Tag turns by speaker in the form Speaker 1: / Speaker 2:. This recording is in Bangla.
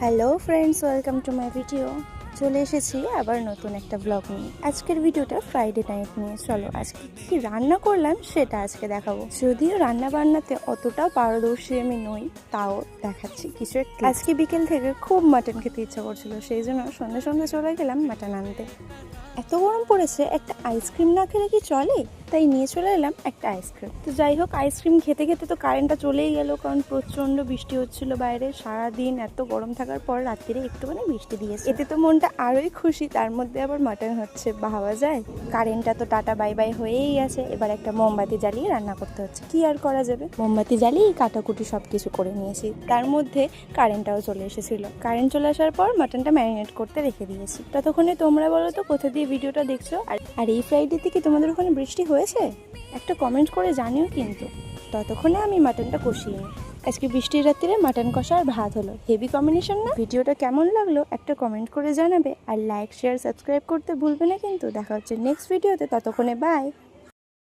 Speaker 1: Hello friends, welcome to my video. চলে এসেছি আবার নতুন একটা ব্লগ নিয়ে। আজকের ভিডিওটা ফ্রাইডে নাইট নিয়ে। চলো আজকে কি রান্না করলাম সেটা আজকে দেখাবো। যদিও রান্না বান্নাতে অতটা পারদর্শী আমি নই, তাও দেখাচ্ছি কিছু একটা। আজকে বিকেল থেকে খুব মাটন খেতে ইচ্ছা করছিল, সেই জন্য সন্ধ্যে সন্ধ্যে চলে গেলাম মাটন আনতে। এত গরম পড়েছে, একটা আইসক্রিম না খেলে কি চলে? তাই নিয়ে চলে এলাম একটা আইসক্রিম। তো যাই হোক, আইসক্রিম খেতে খেতে তো কারেন্টটা চলেই গেল, কারণ প্রচণ্ড বৃষ্টি হচ্ছিল বাইরে। সারাদিন এত গরম থাকার পর রাত্রিরে একটুখানি বৃষ্টি দিয়েছে, এতে তো মনটা আরোই খুশি। তার মধ্যে আবার মাটন হচ্ছে, ভাবা যায়। কারেন্টটা তো টাটা বাই বাই হয়েই আছে। এবার একটা মোমবাতি জ্বালিয়ে রান্না করতে হচ্ছে, কি আর করা যাবে। মোমবাতি জ্বালিয়ে কাটাকুটি সব কিছু করে নিয়েছি, তার মধ্যে কারেন্টটাও চলে এসেছিল। কারেন্ট চলে আসার পর মাটনটা ম্যারিনেট করতে রেখে দিয়েছি। ততক্ষণে তোমরা বলো তো কোথা দিয়ে ভিডিওটা দেখছো, আর এই ফ্রাইডেতে কি তোমাদের ওখানে বৃষ্টি হয়েছে? একটা কমেন্ট করে জানিও কিন্তু। ততক্ষণে আমি মাটনটা কষিয়ে নিই। আজকে বৃষ্টির রাত্রিরে মাটন কষা আর ভাত হলো, হেভি কম্বিনেশন না? ভিডিওটা কেমন লাগলো একটা কমেন্ট করে জানাবে, আর লাইক শেয়ার সাবস্ক্রাইব করতে ভুলবে না কিন্তু। দেখা হচ্ছে নেক্সট ভিডিওতে, ততক্ষণে বাই।